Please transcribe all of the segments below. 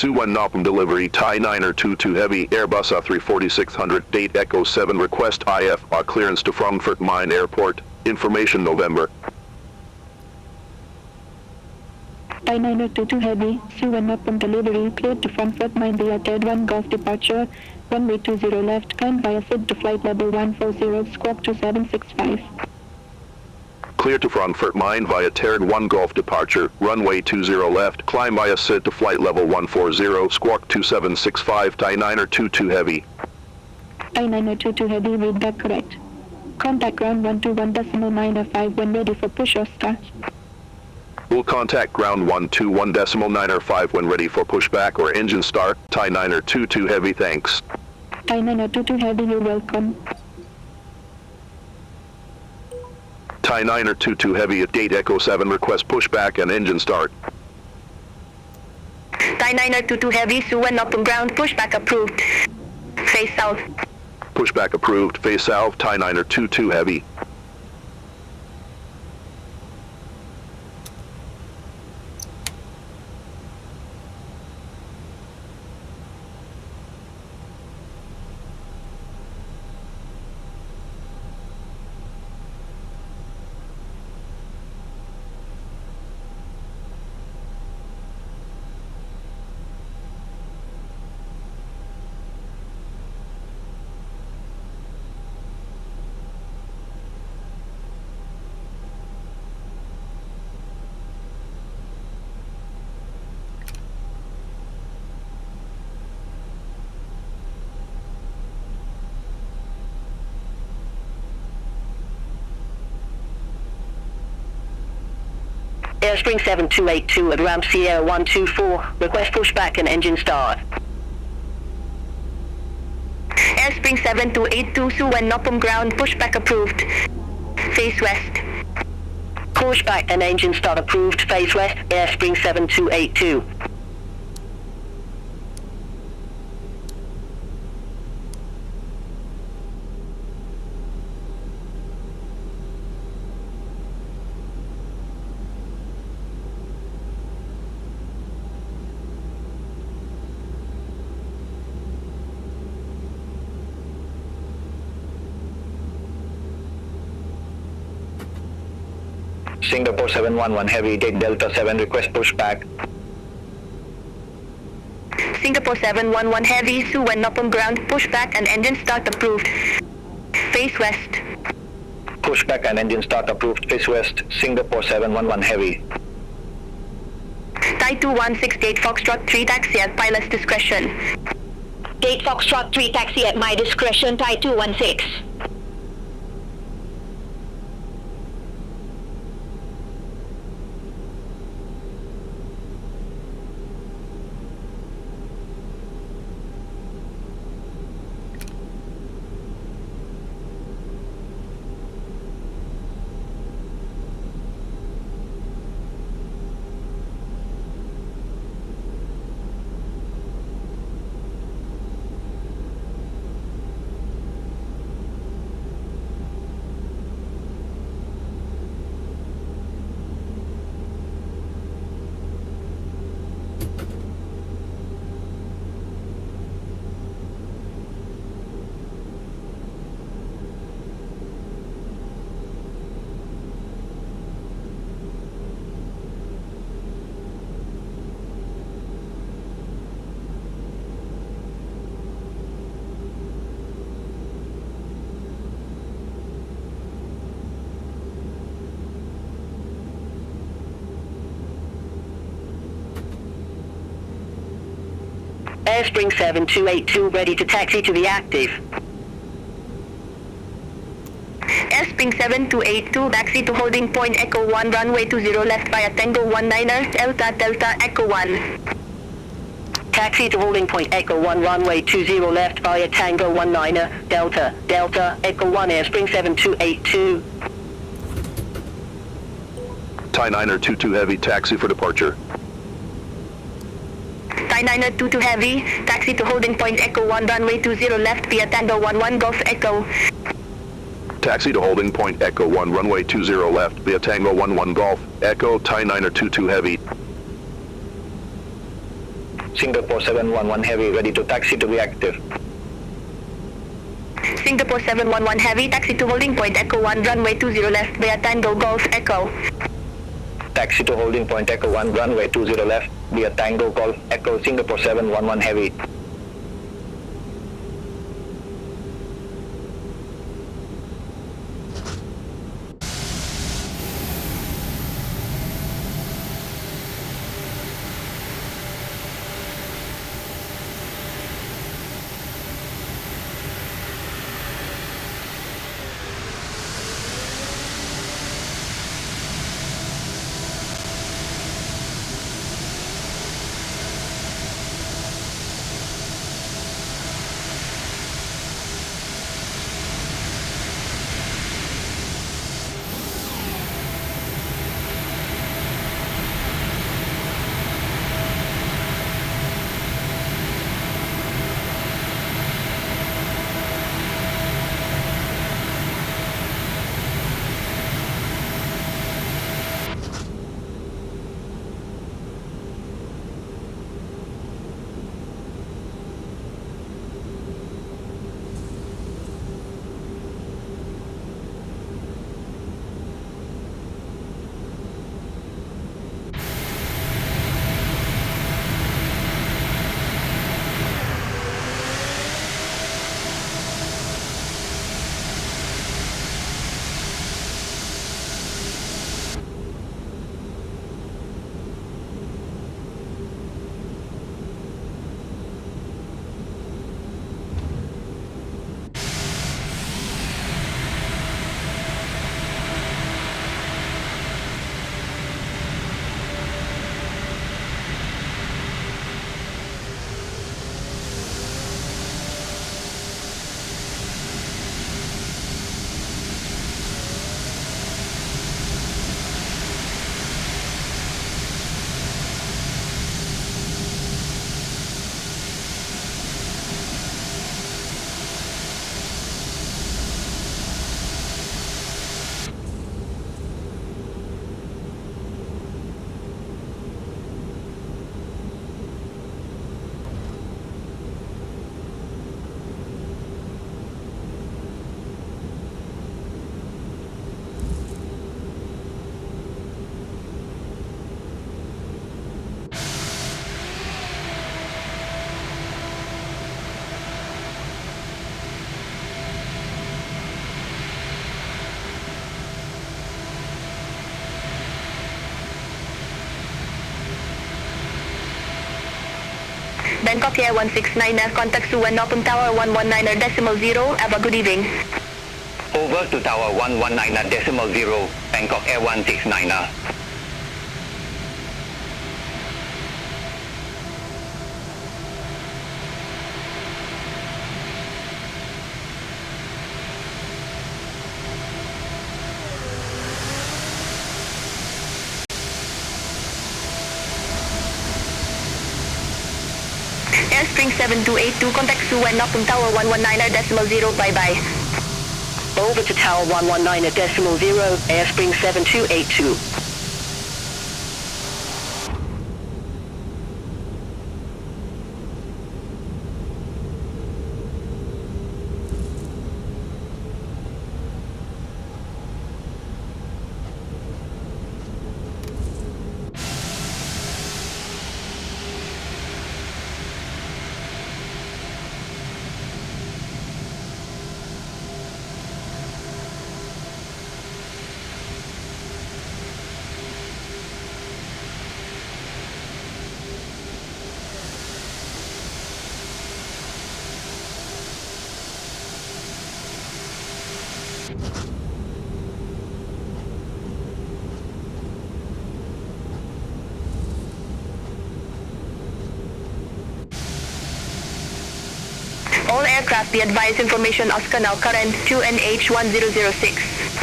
Suvarnabhumi delivery Thai 922 Heavy Airbus A340-600 date Echo 7 request IFR clearance to Frankfurt Main Airport. Information November. Thai 922 Heavy Suvarnabhumi delivery cleared to Frankfurt Main via Third 1 Golf departure. Runway 20 left, climb via SID to flight level 140, squawk 2765. Clear to Frankfurt Main via Third 1 Golf departure, runway 20 left, climb via SID to flight level 140, squawk 2765, Thai 922 Heavy. Thai 922 Heavy, read that correct. Contact ground 121.905 when ready for push or start. Will contact ground 121.905 when ready for pushback or engine start, Thai 922 Heavy, thanks. Thai 922 Heavy, you're welcome. Thai 922 Heavy at date Echo 7 request pushback and engine start. Thai 922 Heavy Suvarnabhumi ground pushback approved. Face south. Pushback approved, face south, Thai 922 Heavy. Airspring 7282 at ramp Sierra 124, request pushback and engine start. Airspring 7282 Suvarnabhumi ground pushback approved. Face west. Pushback and engine start approved, face west, Airspring 7282. Singapore 711 Heavy, date Delta 7, request pushback. Singapore 711 Heavy Suvarnabhumi ground pushback and engine start approved. Face west. Pushback and engine start approved, face west, Singapore 711 Heavy. Thai 216 Gate Foxtrot 3 taxi at pilot's discretion. Gate Foxtrot 3 taxi at my discretion, Thai 216. Airspring 7282 ready to taxi to the active. Airspring 7282 taxi to holding point Echo 1 runway 20 left via Tango 19er Delta Delta Echo 1. Taxi to holding point Echo 1 runway 20 left via Tango 19er Delta Delta Echo 1 Airspring 7282. Thai 922 Heavy, taxi for departure. Thai 922 Heavy, taxi to holding point Echo 1 runway 20 left via Tango 11 Golf Echo. Taxi to holding point Echo 1 runway 20 left via Tango 11 Golf Echo, Thai 922 Heavy. Singapore 711 Heavy, ready to taxi to reactive. Singapore 711 Heavy, taxi to holding point Echo 1, runway 20 left via Tango Golf Echo. Taxi to holding point Echo 1, runway 20 left via Tango Golf Echo, Singapore 711 Heavy. Bangkok Air 169, contact Suvarnabhumi Tower 119.0, have a good evening. Over to Tower 119.0, Bangkok Air 169. Airspring 7282, contact Suvarnabhumi Tower 119.0, bye-bye. Over to Tower 119.0, Airspring 7282. All aircraft be advised information Oscar now current 2NH1006.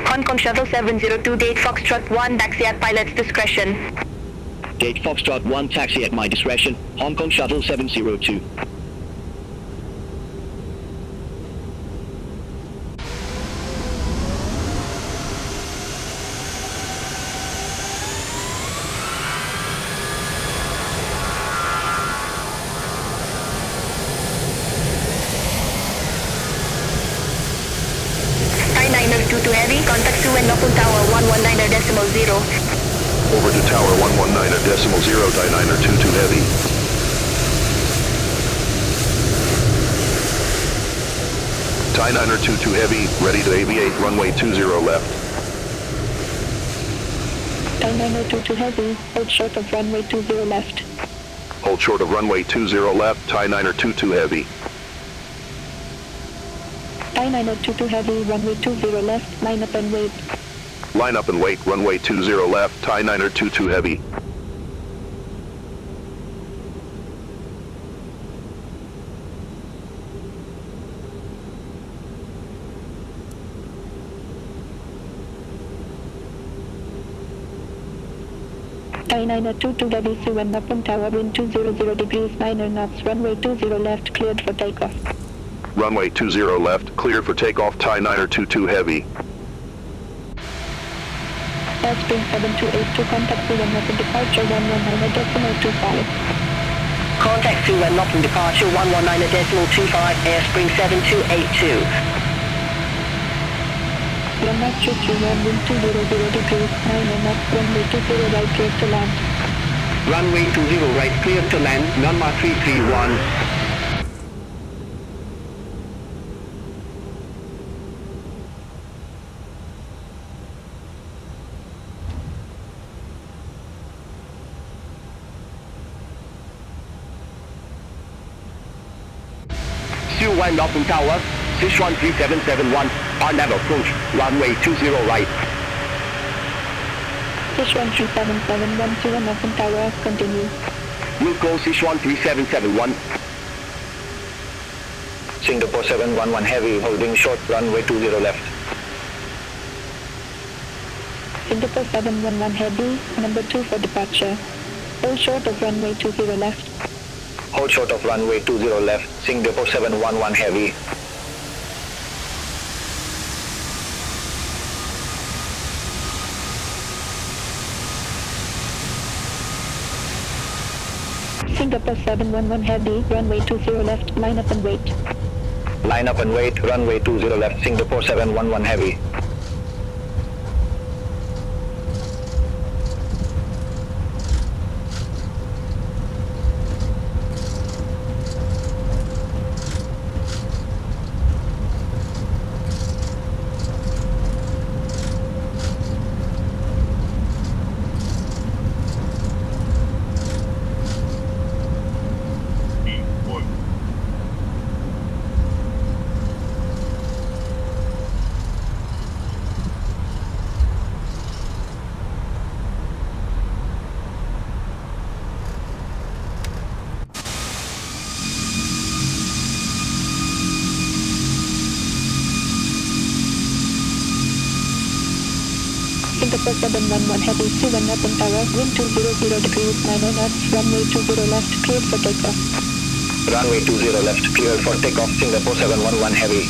Hong Kong Shuttle 702, date Foxtrot 1, taxi at pilot's discretion. Date Foxtrot 1, taxi at my discretion, Hong Kong Shuttle 702. Thai 922 heavy, contact Suwan Nopun Tower 119.0. Over to tower 119.0, Thai 922 heavy. Thai 922 heavy, ready to aviate, runway 20 left. Thai 922 heavy, hold short of runway 20 left. Hold short of runway 20 left, Thai 922 heavy. Thai 922 heavy, runway 20 left, line up and wait. Line up and wait, runway 20 left, Thai 922 heavy. Thai 922 heavy, Suwan Nopun Tower, wind 200 degrees, 9 knots, runway 20 left, cleared for takeoff. Runway 20 left, cleared for takeoff, Thai 922 heavy. Airbus 7282, contact Suwan Nopun departure 119.25. Contact Suwan Nopun departure 119.25, Airspring 7282. Runway 331, wind 200 degrees, 9 knots, runway 20 right, clear to land. Runway 20 right, clear to land, Myanmar 331. Suwan Nopun Tower, Sichuan 3771, RNAV approach, runway 20 right. Sichuan 3771, Suwan Nopun Tower, continue. Wilco Sichuan 3771. Singapore 711 heavy, holding short, runway 20 left. Singapore 711 heavy, number 2 for departure. Hold short of runway 20 left. Hold short of runway 20 left, Singapore 711 heavy. Singapore 711 heavy, runway 20 left, line up and wait. Line up and wait, runway 20 left, Singapore 711 heavy. Singapore 711 heavy, Suwan Nopun Tower, wind 200 degrees, 9 knots, runway 20 left, cleared for takeoff. Runway 20 left, cleared for takeoff, Singapore 711 heavy.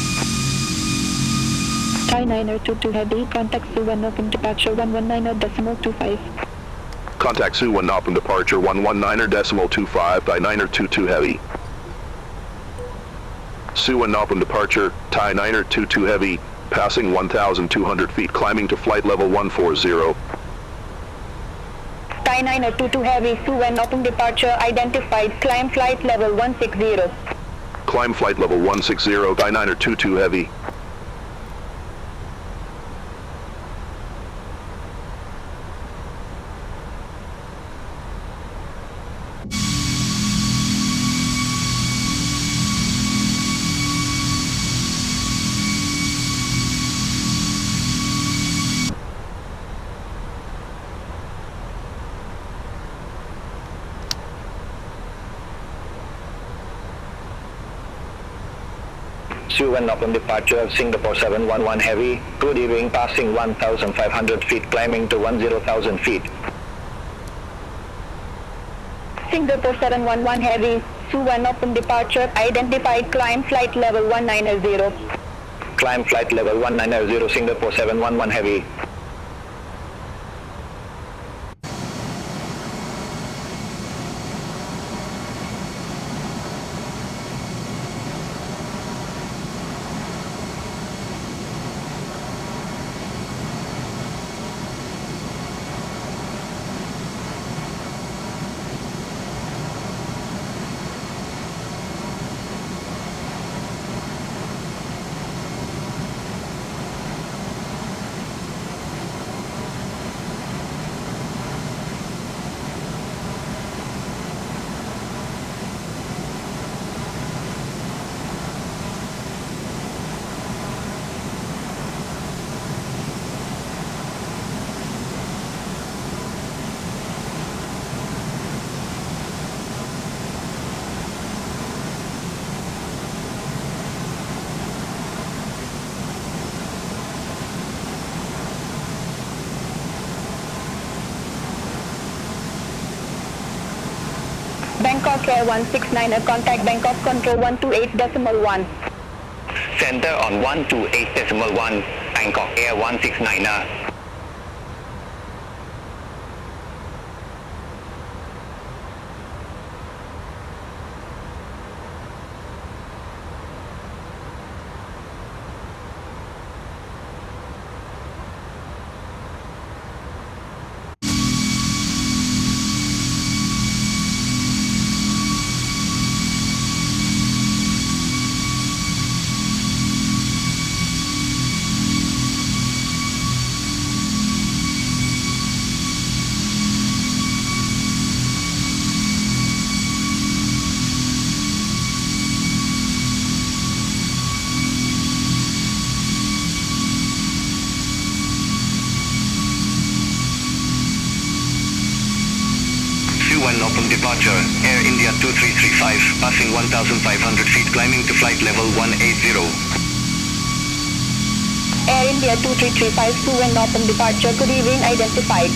Thai 922 heavy, contact Suwan Nopun departure 119.25. Contact Suwan Nopun departure 119.25, Thai 922 heavy. Suwan Nopun departure, Thai 922 heavy, passing 1,200 feet, climbing to flight level 140. Thai 922 heavy, Suwan Nopun departure identified, climb flight level 160. Climb flight level 160, Thai 922 heavy. Suvan up on departure, Singapore 711 Heavy. Good evening, passing 1,500 feet, climbing to 10,000 feet. Singapore 711 Heavy, Suvan open departure, identified climb flight level 190. Climb flight level 190, Singapore 711 Heavy. Bangkok Air 169, contact Bangkok Control 128.1. Center on 128.1, Bangkok Air 169. Open departure, Air India 2335, passing 1,500 feet, climbing to flight level 180. Air India 2335, Suvan open departure, good evening, identified.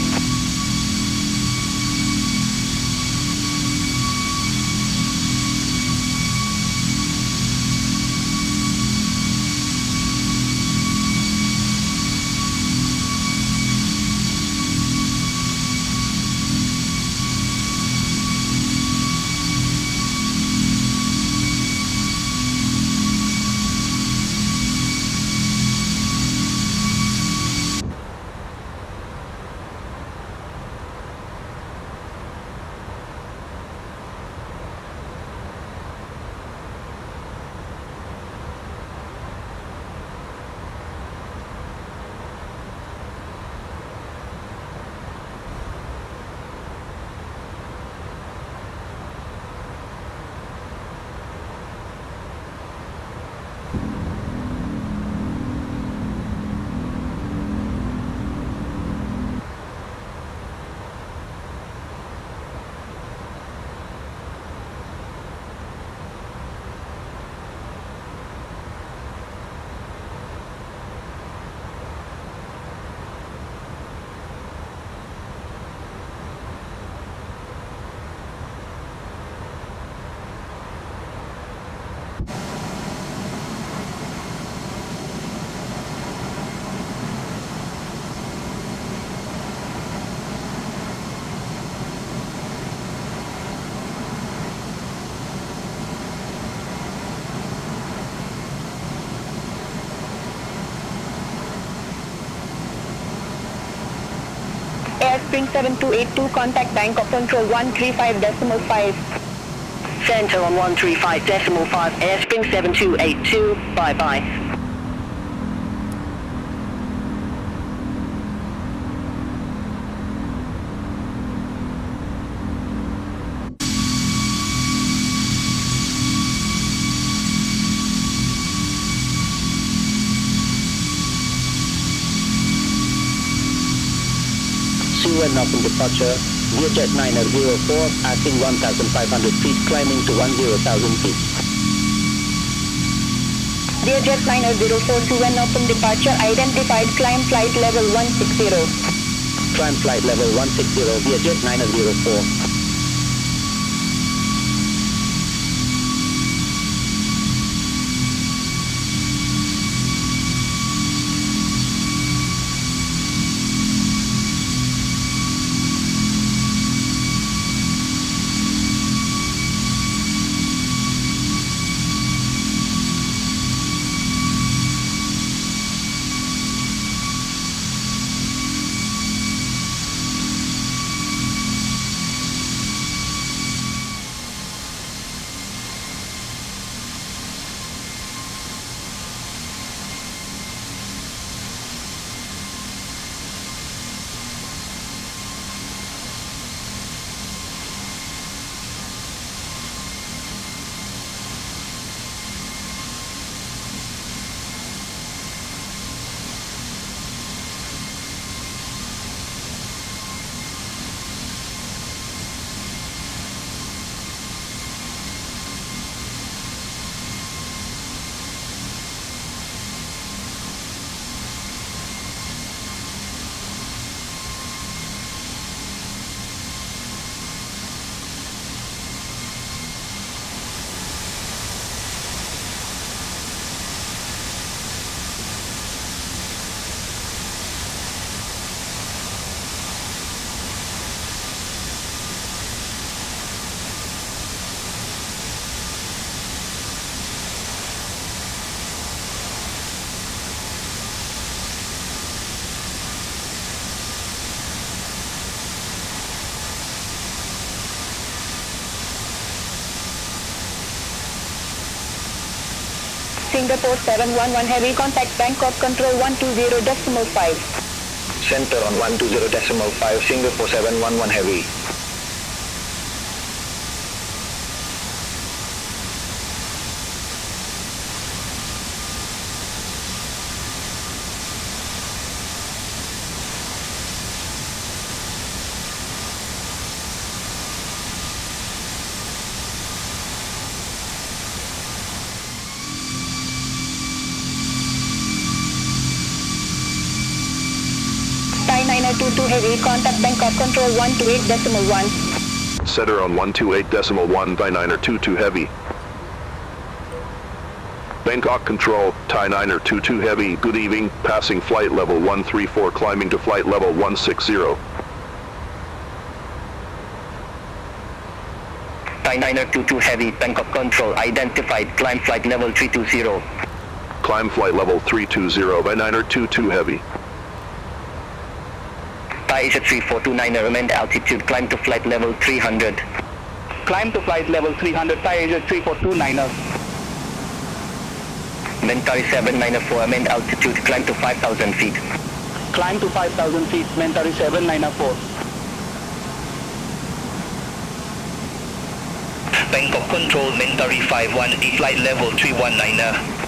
Spring 7282, contact Bangkok Control 135.5. Center on 135.5, Airspring 7282, bye-bye. Suvan up in departure, Vietjet 904, passing 1,500 feet, climbing to 10,000 feet. Vietjet 904 to an open departure identified, climb flight level 160. Climb flight level 160, Vietjet 904. Singapore 711 Heavy, contact Bangkok Control 120.5. Center on 120.5, Singapore 711 Heavy. Thai 922 Heavy, contact Bangkok Control 128.1. Center on 128.1 by 922 Heavy. Bangkok Control, Thai 922 Heavy, good evening, passing flight level 134, climbing to flight level 160. Thai 922 Heavy, Bangkok Control identified, climb flight level 320. Climb flight level 320 by 922 Heavy. Thai A340-600, amend altitude, climb to flight level 300. Climb to flight level 300, Thai A340-600. Mentari 794, amend altitude, climb to 5,000 feet. Climb to 5,000 feet, Mentari 794. Bangkok Control, Mentari 518, flight level 319.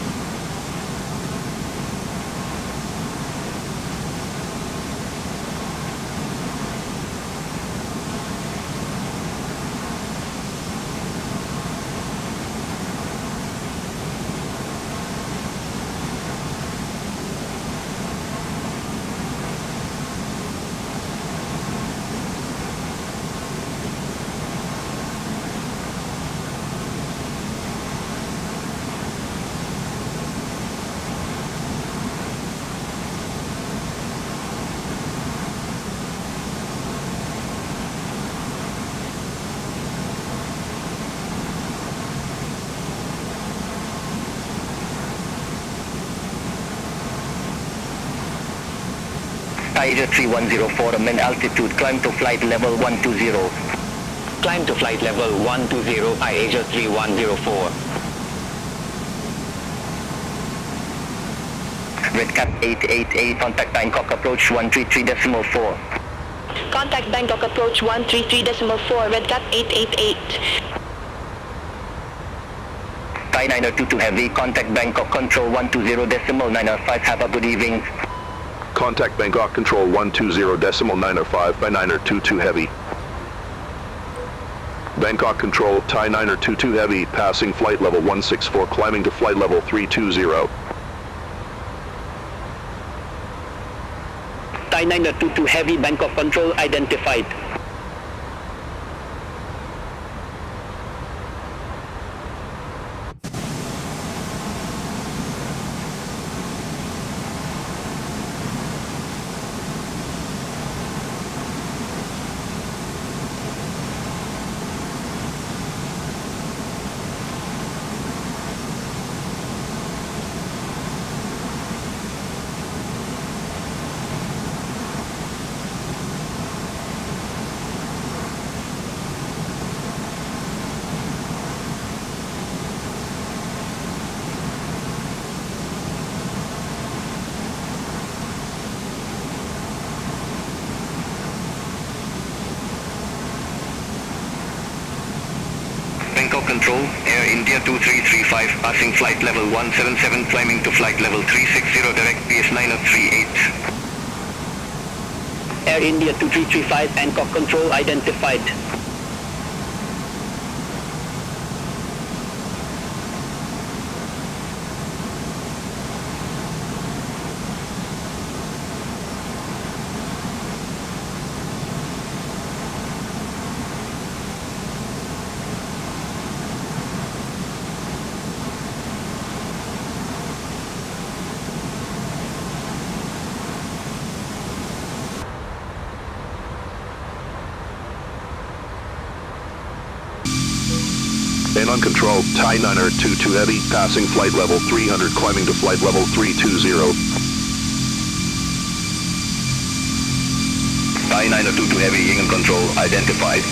Thai A3104, amend altitude, climb to flight level 120. Climb to flight level 120, Thai A3104. Red Cap 888, contact Bangkok approach 133.4. Contact Bangkok approach 133.4, Red Cap 888. Thai 922 Heavy, contact Bangkok Control 120.905, have a good evening. Contact Bangkok Control 120.905 by 922 Heavy. Bangkok Control, Thai 922 Heavy, passing flight level 164, climbing to flight level 320. Thai 922 Heavy, Bangkok Control identified. Bangkok Control, Air India 2335, passing flight level 177, climbing to flight level 360, direct BS-938. Air India 2335, Bangkok Control identified. And on control, Thai 922 Heavy, passing flight level 300, climbing to flight level 320. Thai 922 Heavy, Ying Control identified.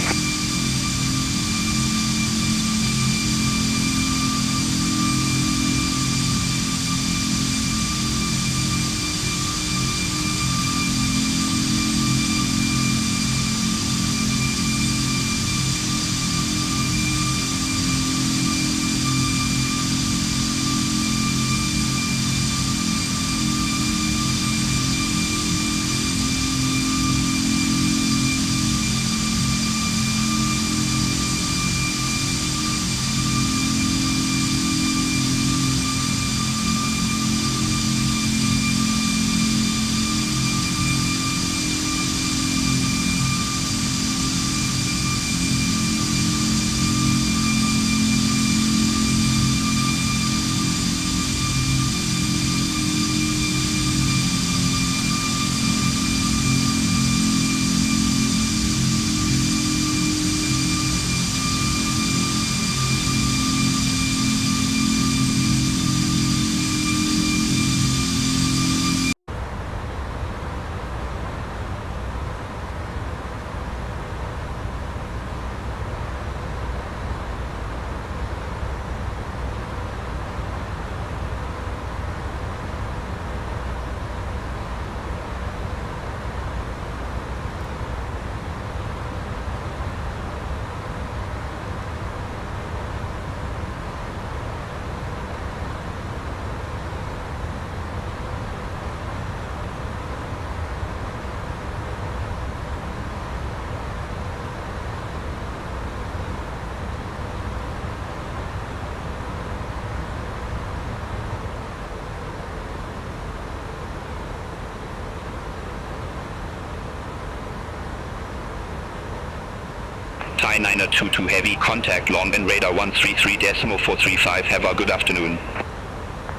Thai 922 Heavy, contact long and radar 133.435, have a good afternoon.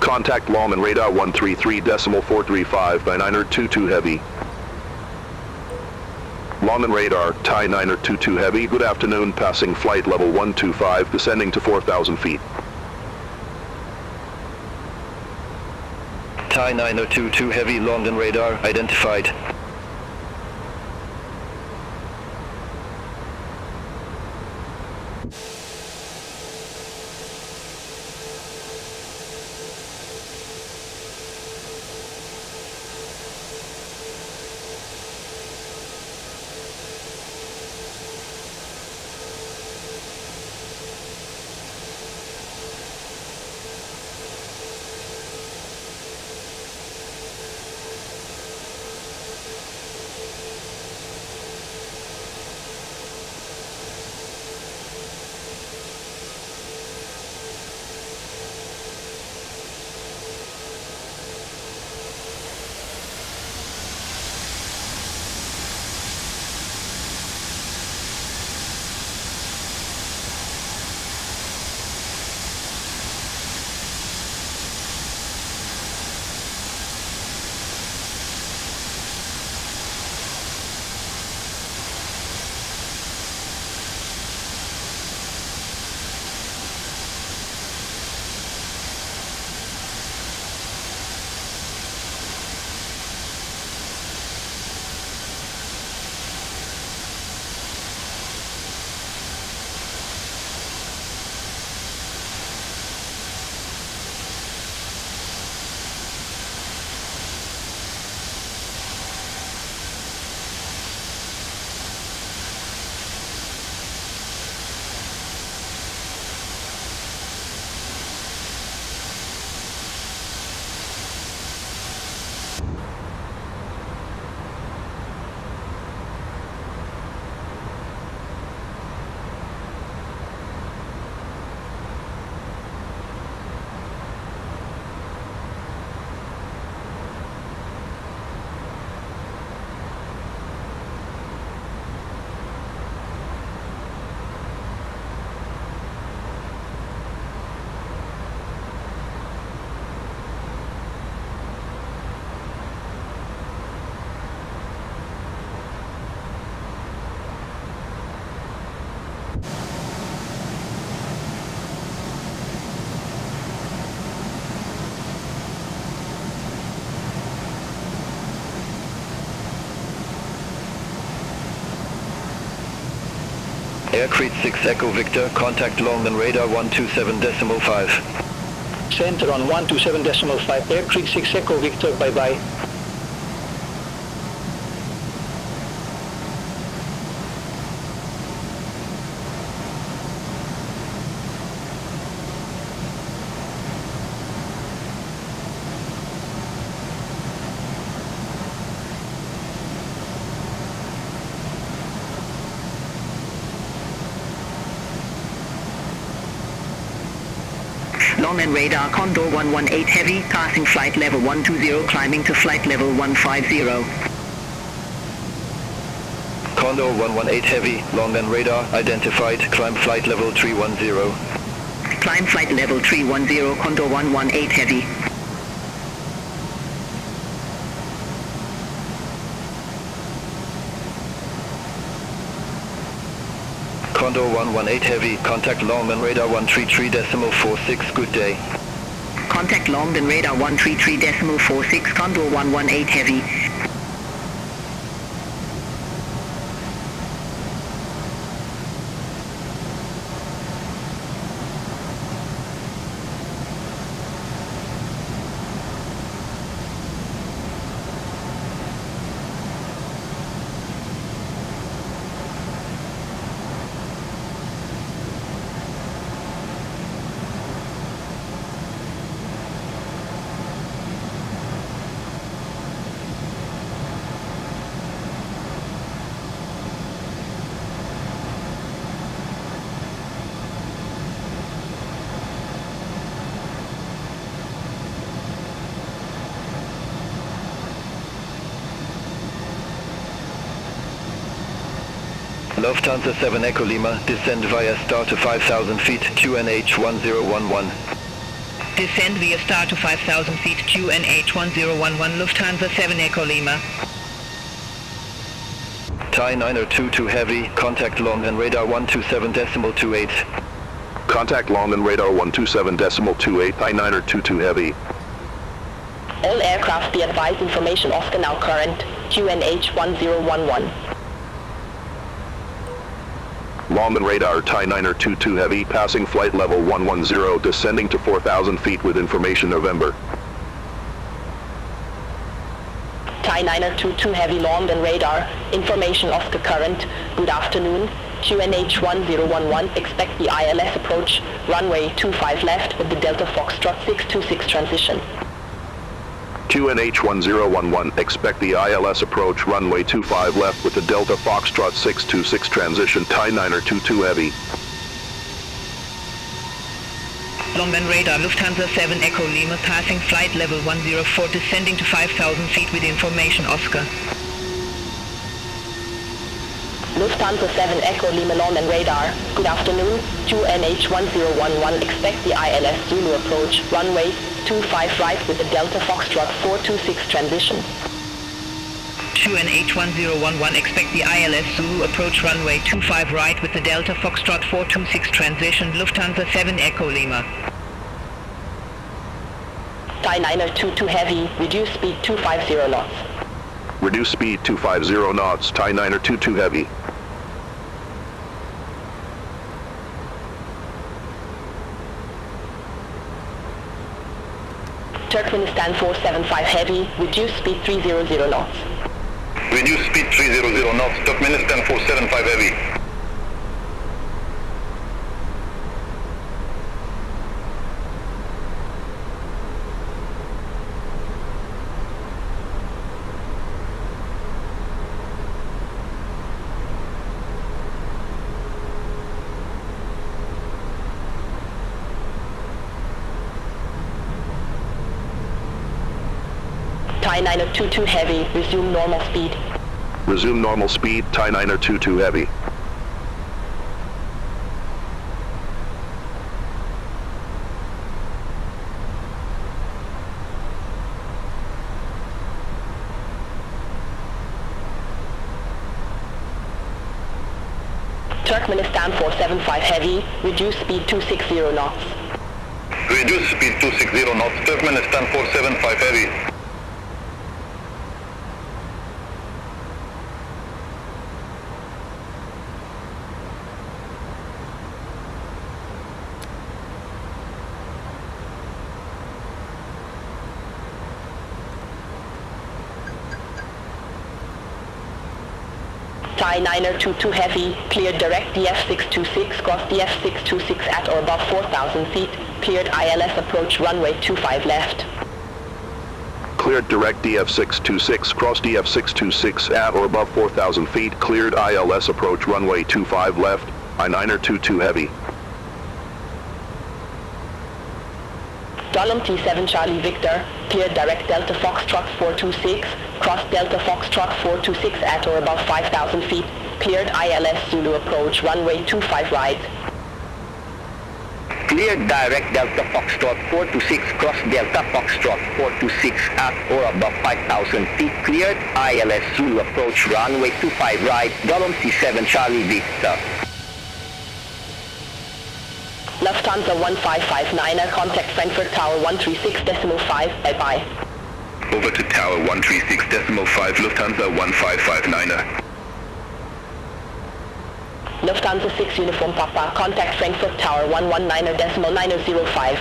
Contact LOM and radar 133.435 by 922 Heavy. LOM and radar, Thai 922 Heavy, good afternoon, passing flight level 125, descending to 4,000 feet. Thai 922 Heavy, London radar identified. Aircrete 6 Echo Victor, contact Longman radar 127.5. Center on 127.5, Aircrete 6 Echo Victor, bye-bye. Longman radar, Condor 118 heavy, passing flight level 120, climbing to flight level 150. Condor 118 heavy, Longman radar, identified, climb flight level 310. Climb flight level 310, Condor 118 heavy. Condor 118 heavy, contact Longman radar 133.46, good day. Contact Longman radar 133.46, Condor 118 heavy. Lufthansa 7 Echo Lima, descend via star to 5,000 feet, QNH 1011. Descend via star to 5,000 feet, QNH 1011, Lufthansa 7 Echo Lima. Thai 9022 heavy, contact Longman radar 127.28. Contact Longman radar 127.28, Thai 9022 heavy. All aircraft be advised, information Oscar now current, QNH 1011. Longman radar Thai 9022 heavy, passing flight level 110, descending to 4,000 feet with information November. Thai 9022 heavy, Longman radar, information Oscar current, good afternoon, QNH 1011, expect the ILS approach, runway 25 left with the Delta Foxtrot 626 transition. QNH 1011, expect the ILS approach, runway 25 left with the Delta Foxtrot 626 transition, Thai 9022 heavy. Longman radar, Lufthansa 7 Echo Lima, passing flight level 104, descending to 5,000 feet with information Oscar. Lufthansa 7 Echo Lima, Longman radar, good afternoon, QNH 1011, expect the ILS Zulu approach, runway 25 right with the Delta Foxtrot 426 transition. QNH 1011, expect the ILS Zulu approach, runway 25 right with the Delta Foxtrot 426 transition, Lufthansa 7 Echo Lima. Thai 9022 heavy, reduce speed 250 knots. Reduce speed 250 knots, Thai 9022 heavy. Turkmenistan 475 heavy, reduce speed 300 knots. Reduce speed 300 knots, Turkmenistan 475 heavy. Thai 9022 heavy, resume normal speed. Resume normal speed, Thai 9022 heavy. Turkmenistan 475 heavy, reduce speed 260 knots. Reduce speed 260 knots, Turkmenistan 475 heavy. Thai 922 Heavy, cleared direct DF626, cross DF626 at or above 4,000 feet, cleared ILS approach runway 25 left. Cleared direct DF626, cross DF626 at or above 4,000 feet, cleared ILS approach runway 25 left, I-922 Heavy. Dolom T7 Charlie Victor, cleared direct Delta Foxtrot 426, cross Delta Foxtrot 426 at or above 5,000 feet, cleared ILS Zulu approach runway 25 right. Cleared direct Delta Foxtrot 426, cross Delta Foxtrot 426 at or above 5,000 feet, cleared ILS Zulu approach runway 25 right, Dolom T7 Charlie Victor. Lufthansa 1559er, contact Frankfurt Tower 136.5, bye-bye. Over to Tower 136.5, Lufthansa 1559er. Lufthansa 6 Uniform Papa, contact Frankfurt Tower 119.905.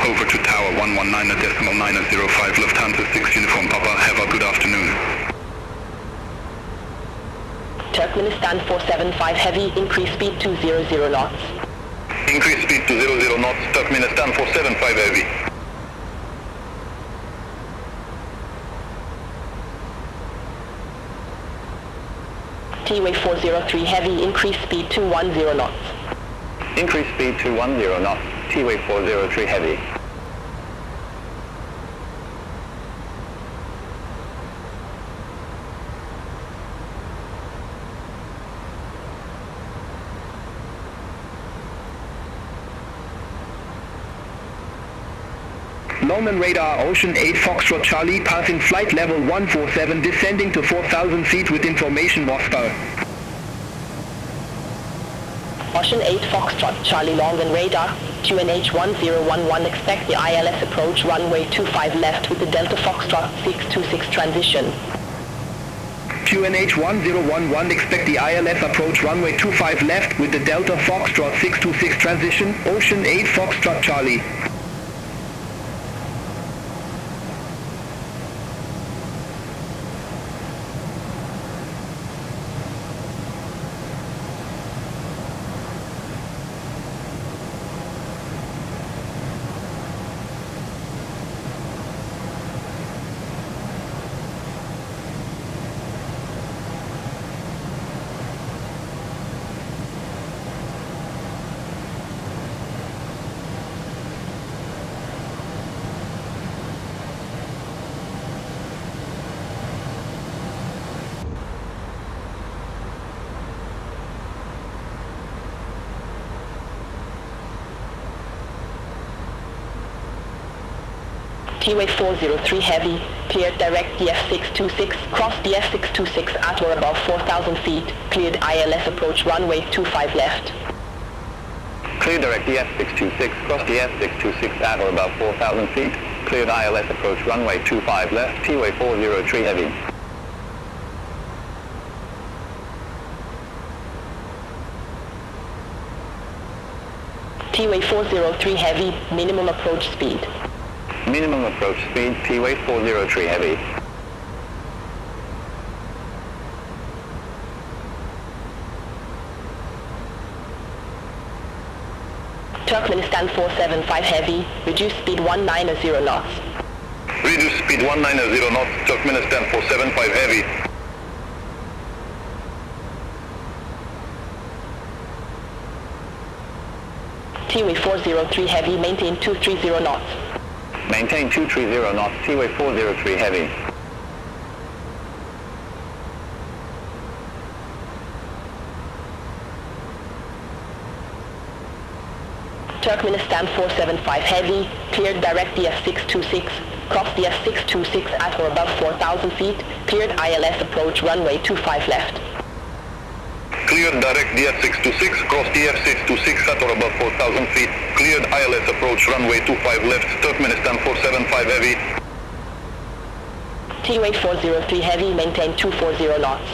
Over to Tower 119.905, Lufthansa 6 Uniform Papa, have a good afternoon. Turkmenistan 475 Heavy, increase speed to 00 knots. Increase speed to 00 knots, Turkmenistan 475 Heavy. T-Way 403 Heavy, increase speed to 10 knots. Increase speed to 10 knots, T-Way 403 Heavy. Longman radar, Ocean 8 Foxtrot Charlie, passing flight level 147, descending to 4,000 feet with information Moscow. Ocean 8 Foxtrot Charlie Longman radar, QNH 1011, expect the ILS approach runway 25 left with the Delta Foxtrot 626 transition. QNH 1011, expect the ILS approach runway 25 left with the Delta Foxtrot 626 transition, Ocean 8 Foxtrot Charlie. T-Way 403 Heavy, cleared direct DF626, cross DF626 at or above 4,000 feet, cleared ILS approach runway 25 left. Clear direct DF626, cross DF626 at or above 4,000 feet, cleared ILS approach runway 25 left, T-Way 403 Heavy. T-Way 403 Heavy, minimum approach speed. Minimum approach speed, T-Way 403 Heavy. Turkmenistan 475 Heavy, reduce speed 190 knots. Reduce speed 190 knots, Turkmenistan 475 Heavy. T-Way 403 Heavy, maintain 230 knots. Maintain 230 knots, T-Way 403 Heavy. Turkmenistan 475 Heavy, cleared direct DF626, cross DF626 at or above 4,000 feet, cleared ILS approach runway 25 left. Cleared direct DF626, cross DF626 at or above 4,000 feet, cleared ILS approach runway 25 left, Turkmenistan 475 Heavy. T-Way 403 Heavy, maintain 240 knots.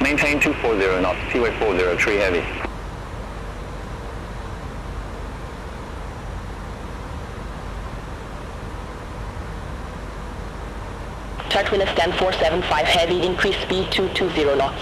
Maintain 240 knots, T-Way 403 Heavy. Turkmenistan 475 Heavy, increase speed to 20 knots.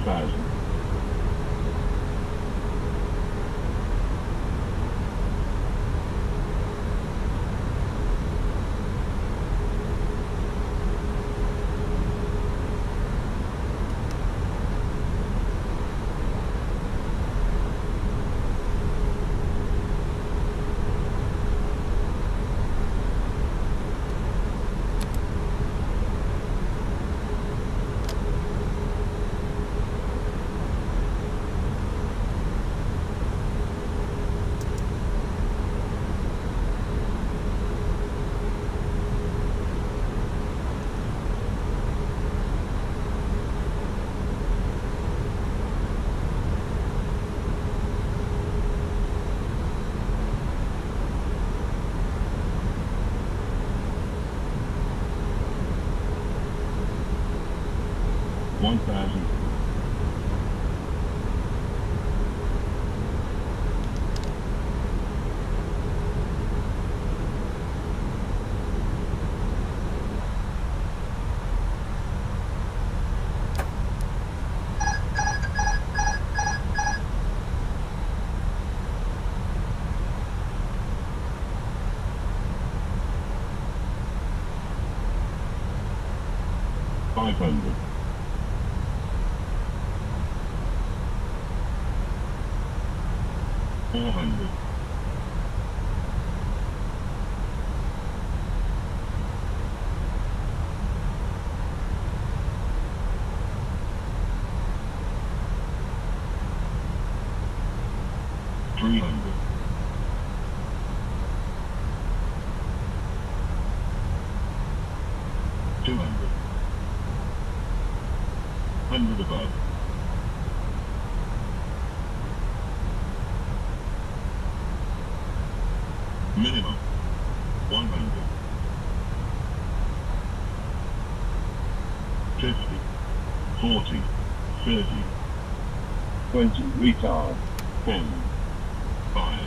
2000. Above. Minimum 100. 50, 40, 30, 20, retard, 4, 5.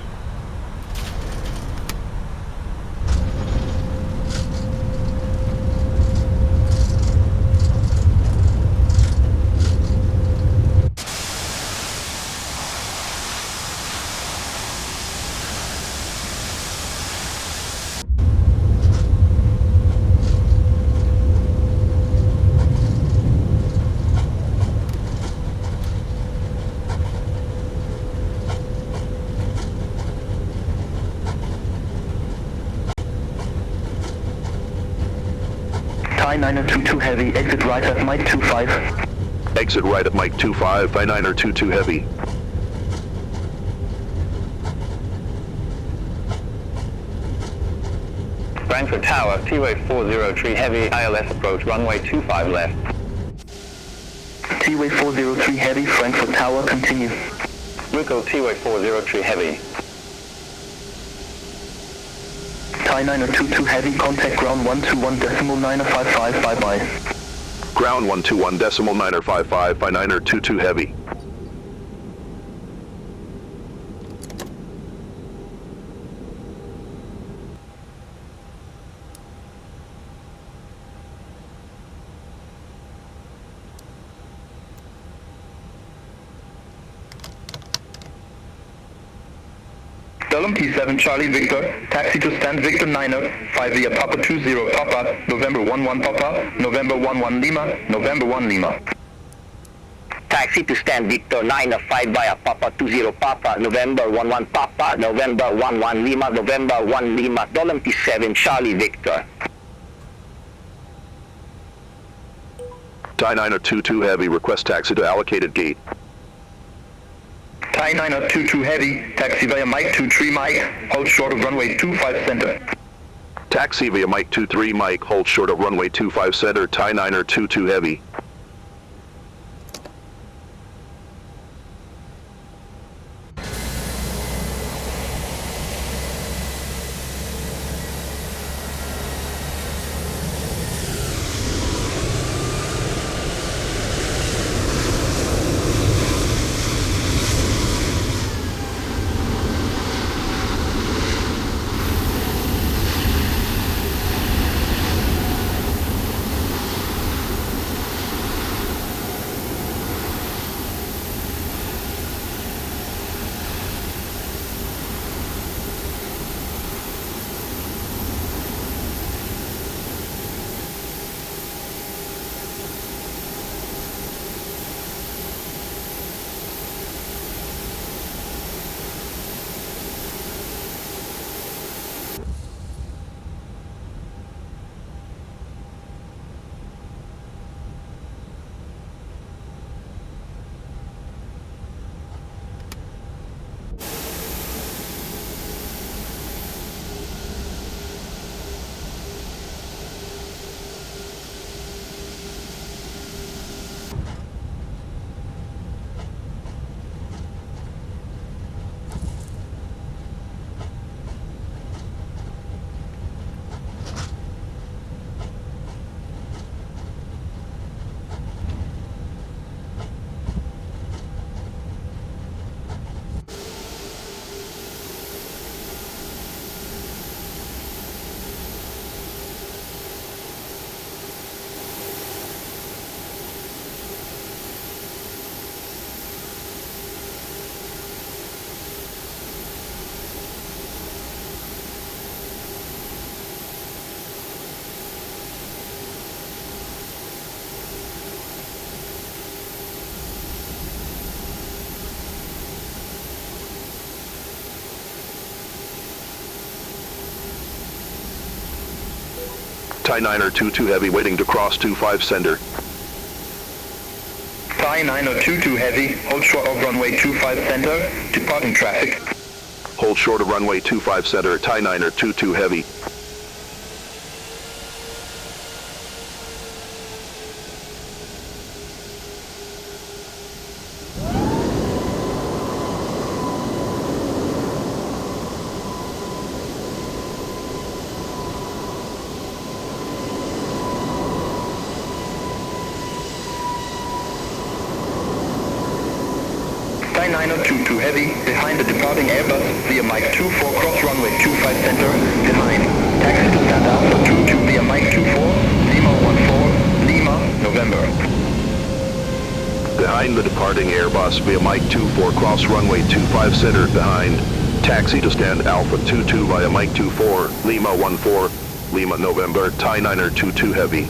Thai 922 heavy, exit right at Mike 25. Exit right at Mike 25, Thai 922 heavy. Frankfurt Tower, T-Way 403 heavy, ILS approach, runway 25 left. T-Way 403 heavy, Frankfurt Tower, continue. Rico T-Way 403 heavy. Thai 922 heavy, contact ground 121.955, bye-bye. Ground 121.955 by 922 heavy. Delum T7 Charlie Victor, taxi to stand Victor 9er, 5 via Papa 20 Papa, November 11 Papa, November 11 Lima, November 1 Lima. Taxi to stand Victor 9er, 5 via Papa 20 Papa, November 11 Papa, November 11 Lima, November 1 Lima, Delum T7 Charlie Victor. Thai 922 heavy, request taxi to allocated gate. Thai 922 heavy, taxi via Mike 23 Mike, hold short of runway 25 center. Taxi via Mike 23 Mike, hold short of runway 25 center, Thai 922 heavy. Thai 922 Heavy waiting to cross 25 center. Thai 9022 Heavy, hold short of runway 25 center, departing traffic. Hold short of runway 25 center, Thai 922 Heavy. Thai 9022 Heavy, behind the departing Airbus via Mike 24 cross runway 25 center, behind. Taxi to stand Alpha 22 via Mike 24, Lima 14, Lima, November. Behind the departing Airbus via Mike 24 cross runway 25 center, behind. Taxi to stand Alpha 22 via Mike 24, Lima 14, Lima, November, Thai 922 Heavy.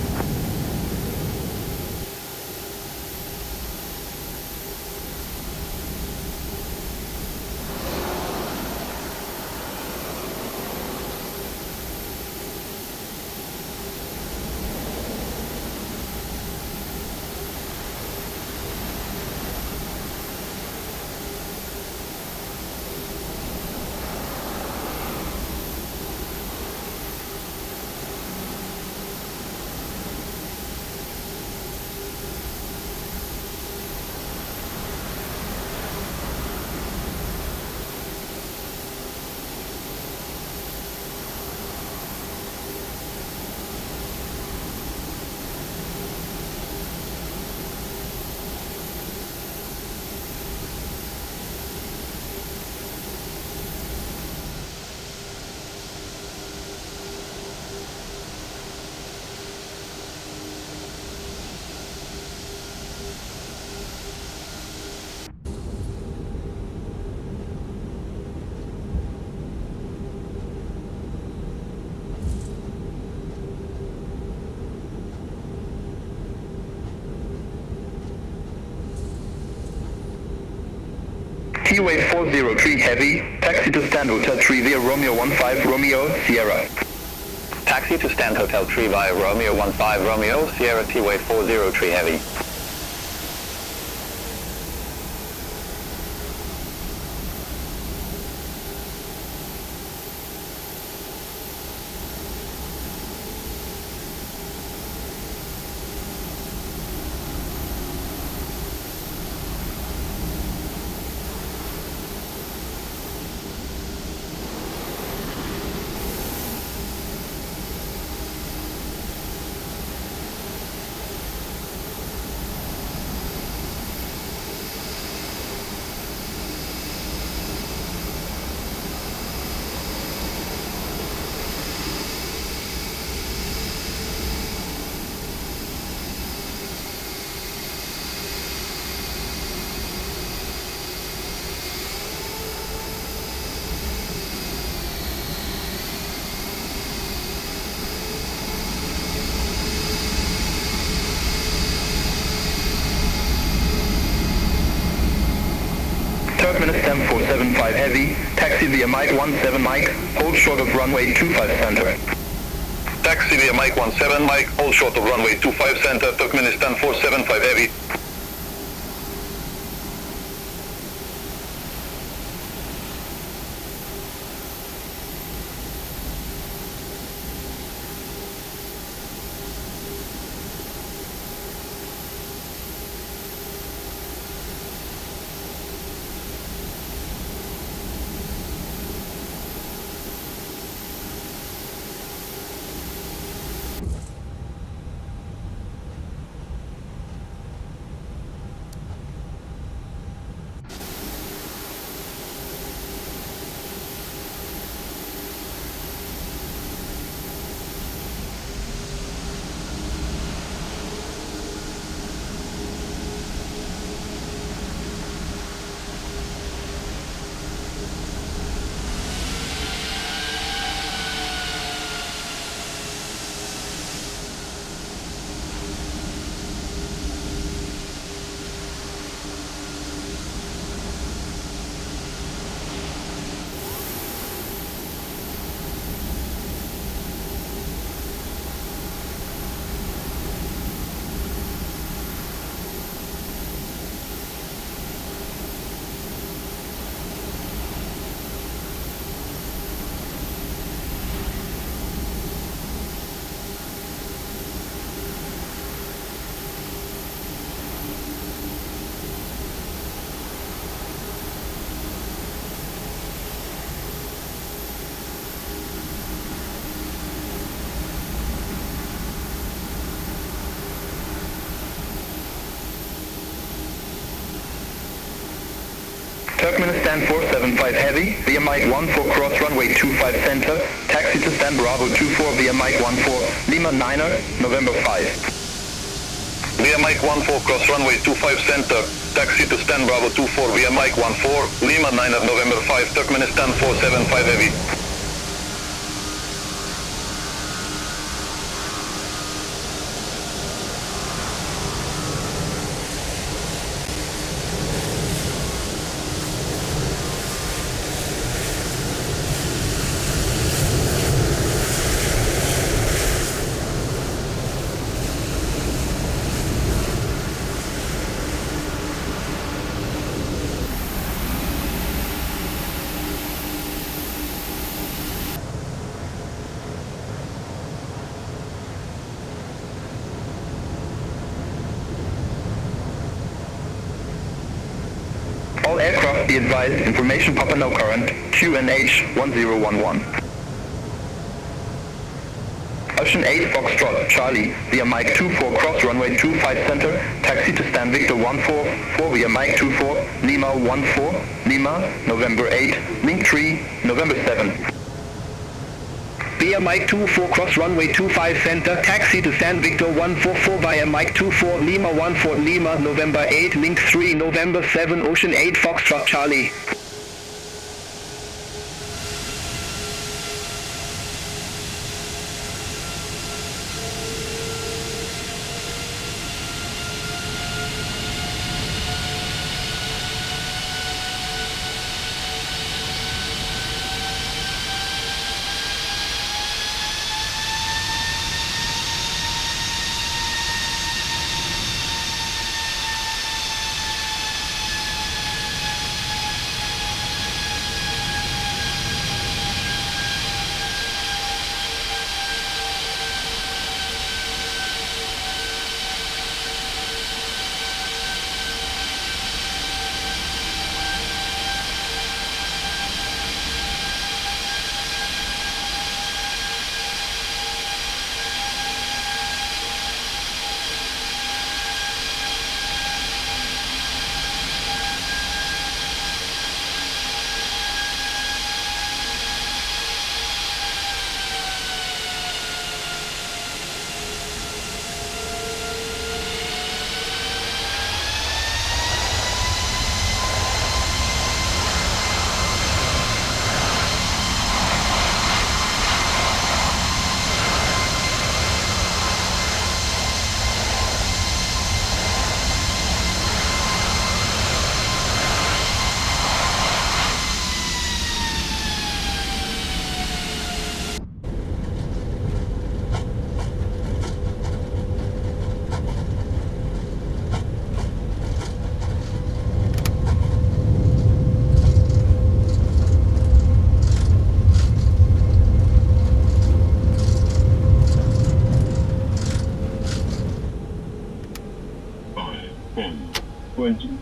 T-Wave 403 Heavy, taxi to stand Hotel 3 via Romeo 15 Romeo Sierra. Taxi to stand Hotel 3 via Romeo 15 Romeo Sierra T-Wave 403 Heavy. Turkmenistan STEM 475 Heavy, taxi via Mike 17 Mike, hold short of runway 25 center. Taxi via Mike 17 Mike, hold short of runway 25 center, Turkmenistan 475 Heavy. Turkmenistan 475 Heavy, via Mike 14 cross runway 25 center, taxi to stand Bravo 24 via Mike 14, Lima 9er, November 5. Via Mike 14 cross runway 25 center, taxi to stand Bravo 24 via Mike 14, Lima 9er, November 5, Turkmenistan 475 Heavy. All aircraft be advised, information Papa no current, QNH 1011. Ocean 8 Foxtrot, Charlie, via Mike 24 cross runway 25 center, taxi to stand Victor 144 via Mike 24, Lima 14, Lima, November 8, link 3, November 7. Via Mike 24 cross runway 25 center, taxi to San Victor 144 via Mike 24 Lima 14 Lima, November 8, link 3, November 7, Ocean 8 Foxtrot Charlie.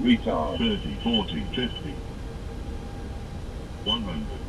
retard, 30, 40, 50, 100.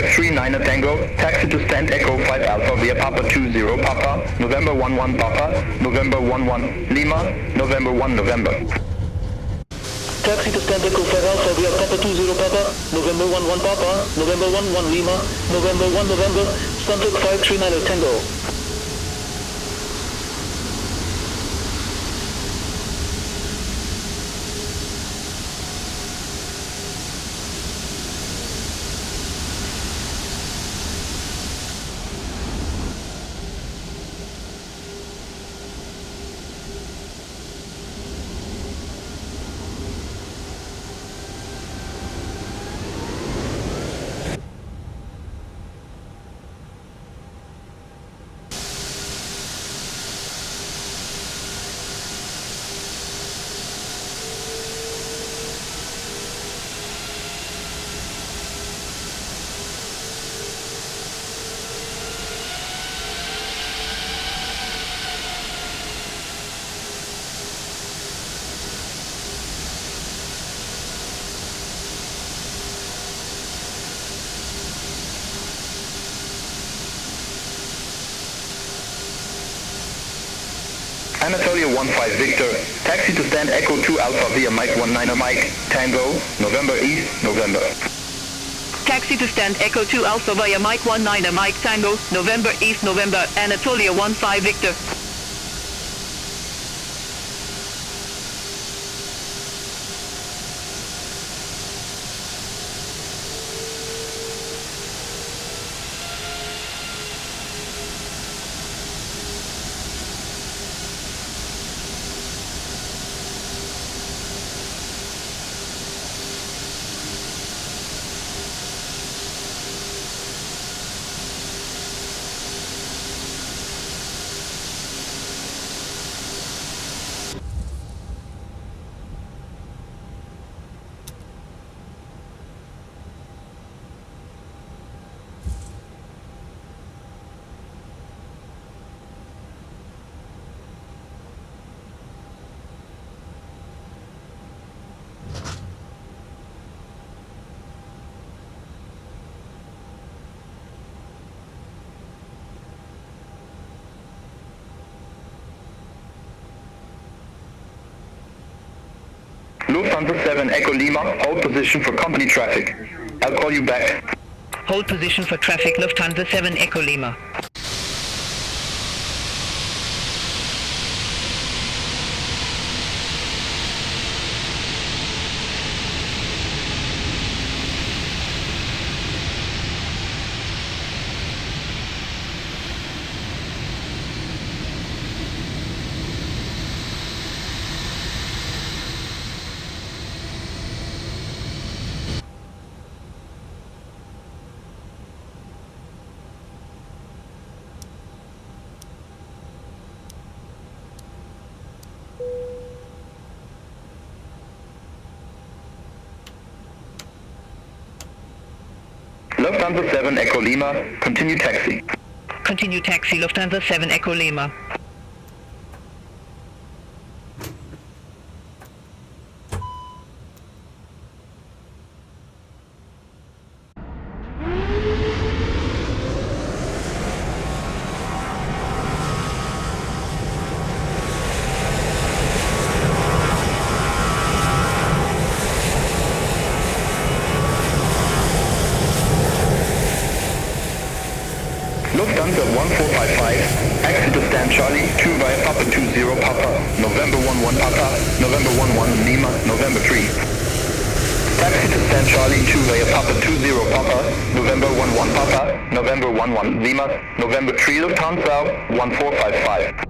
TF39 Tango, taxi to stand Echo 5 Alpha via Papa 20 Papa, November 11 Papa, November 11 Lima, November 1 November. Taxi to stand Echo 5 Alpha via Papa 20 Papa, November 11 Papa, November 11 Lima, November 1 November, Sunset 539 Tango. Anatolia 15 Victor, taxi to stand Echo 2 Alpha via Mike 19 Mike, Tango, November East, November. Taxi to stand Echo 2 Alpha via Mike 19 Mike Tango, November East, November, Anatolia 15 Victor. Lufthansa 7 Echo Lima, hold position for company traffic. I'll call you back. Hold position for traffic, Lufthansa 7 Echo Lima. Lufthansa 7 Echo Lima, continue taxi. Continue taxi, Lufthansa 7 Echo Lima. Lufthansa 1455, exit to stand Charlie, 2 via Papa 20 Papa, November 11 Papa, November 11 Lima, November 3. Taxi to stand Charlie, 2 via Papa 20 Papa, November 11 Papa, November 11 Lima, November 3 Lufthansa 1455.